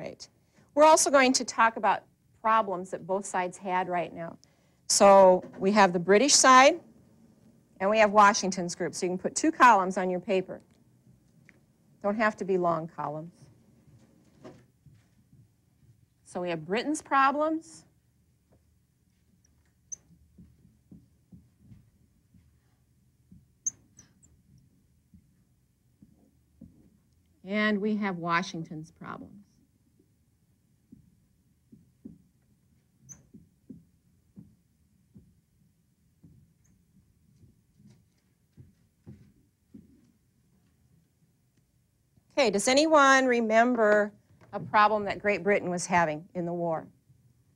right. We're also going to talk about problems that both sides had right now. So we have the British side, and we have Washington's group. So you can put 2 columns on your paper. Don't have to be long columns. So we have Britain's problems. And we have Washington's problems. Okay, does anyone remember a problem that Great Britain was having in the war?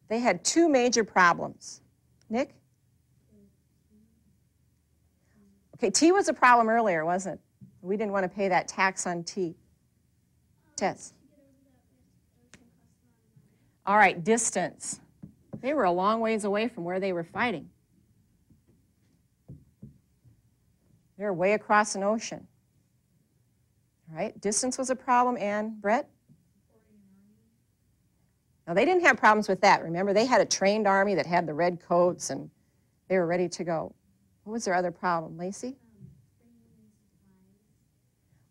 They had 2 major problems. Nick? Okay, tea was a problem earlier, wasn't it? We didn't want to pay that tax on tea. Tess? All right, distance. They were a long ways away from where they were fighting. They were way across an ocean. All right, distance was a problem, and Brett? Now, they didn't have problems with that. Remember, they had a trained army that had the red coats, and they were ready to go. What was their other problem, Lacey?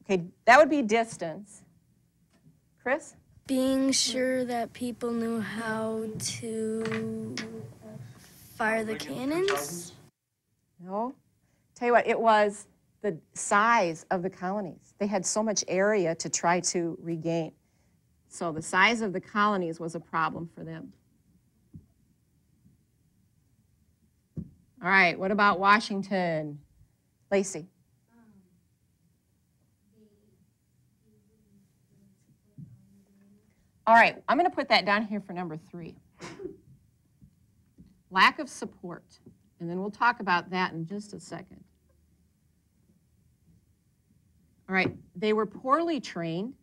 Okay, that would be distance. Chris? Being sure that people knew how to fire the cannons? No. Tell you what, it was the size of the colonies. They had so much area to try to regain. So the size of the colonies was a problem for them. All right, what about Washington? Lacey? All right, I'm going to put that down here for number 3. Lack of support. And then we'll talk about that in just a second. All right, they were poorly trained.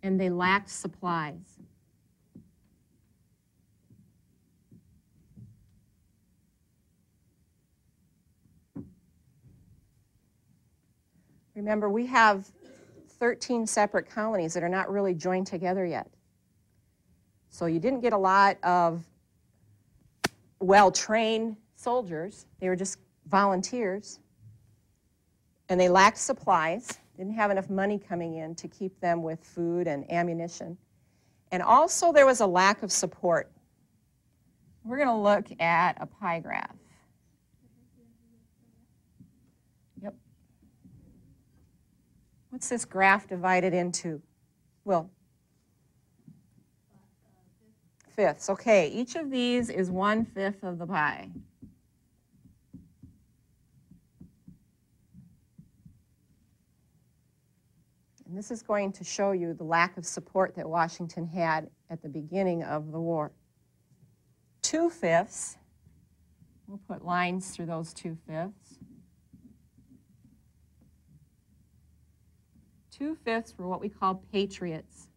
And they lacked supplies. Remember, we have 13 separate colonies that are not really joined together yet. So you didn't get a lot of well-trained soldiers. They were just volunteers. And they lacked supplies, didn't have enough money coming in to keep them with food and ammunition. And also there was a lack of support. We're going to look at a pie graph. Yep. What's this graph divided into? Will? Fifths. Okay, each of these is 1/5 of the pie. And this is going to show you the lack of support that Washington had at the beginning of the war. 2/5, we'll put lines through those 2/5. 2/5 were what we call patriots.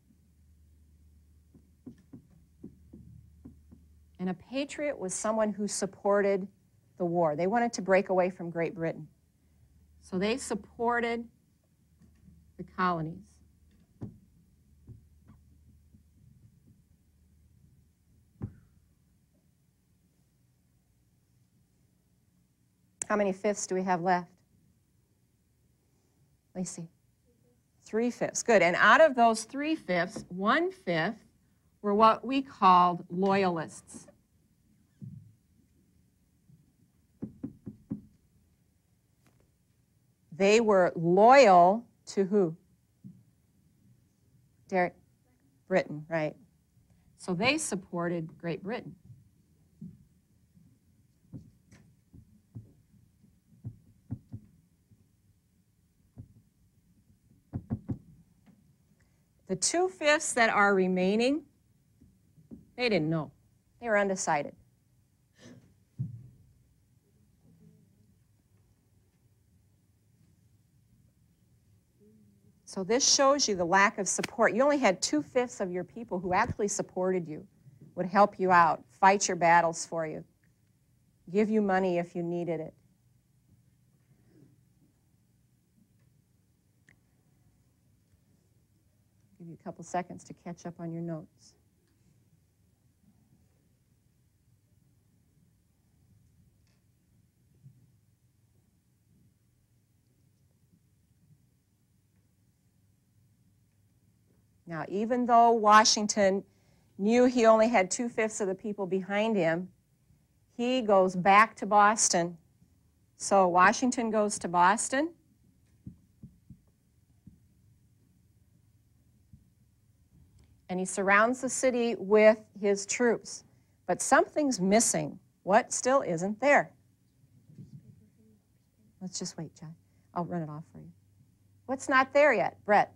And a patriot was someone who supported the war. They wanted to break away from Great Britain. So they supported the colonies. How many fifths do we have left? Lacey? 3/5. Good. And out of those 3/5, 1/5 were what we called loyalists. They were loyal to who? Derek? Britain, right. So they supported Great Britain. The 2/5 that are remaining, they didn't know. They were undecided. So this shows you the lack of support. You only had 2/5 of your people who actually supported you, would help you out, fight your battles for you, give you money if you needed it. couple seconds to catch up on your notes. Now, even though Washington knew he only had 2/5 of the people behind him, he goes back to Boston. So Washington goes to Boston. And he surrounds the city with his troops. But something's missing. What still isn't there? Let's just wait, John. I'll run it off for you. What's not there yet, Brett?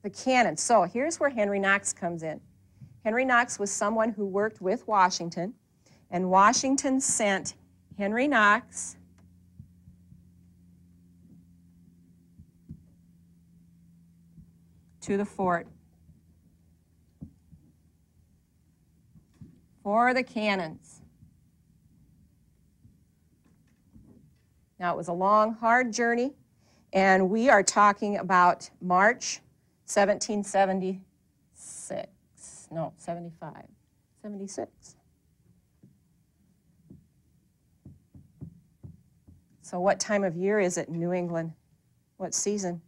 The cannon. So here's where Henry Knox comes in. Henry Knox was someone who worked with Washington, and Washington sent Henry Knox to the fort for the cannons. Now, it was a long, hard journey, and we are talking about March 1776. No, 75. 76. So what time of year is it in New England? What season?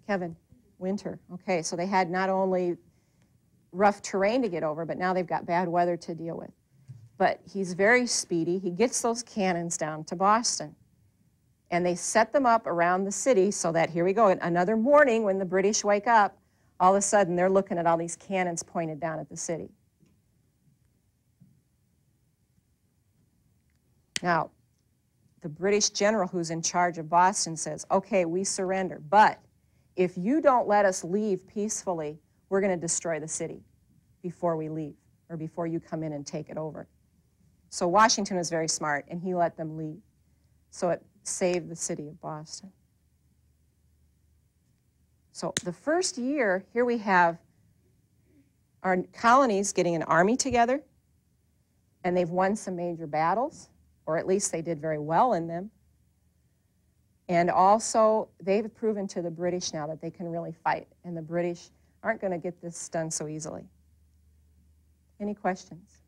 Kevin? Winter. Okay, so they had not only rough terrain to get over, but now they've got bad weather to deal with. But he's very speedy. He gets those cannons down to Boston. And they set them up around the city so that, here we go, another morning when the British wake up, all of a sudden they're looking at all these cannons pointed down at the city. Now, the British general who's in charge of Boston says, okay, we surrender, but if you don't let us leave peacefully, we're going to destroy the city before we leave, or before you come in and take it over. So Washington was very smart, and he let them leave. So it saved the city of Boston. So the first year, here we have our colonies getting an army together, and they've won some major battles, or at least they did very well in them. And also, they've proven to the British now that they can really fight, and the British aren't going to get this done so easily. Any questions?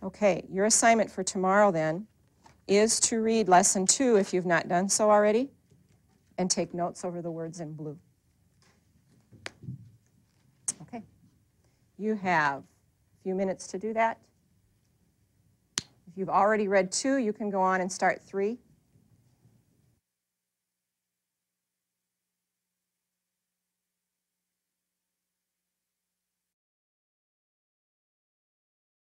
Okay, your assignment for tomorrow then is to read lesson 2 if you've not done so already, and take notes over the words in blue. Okay, you have a few minutes to do that. If you've already read 2, you can go on and start 3.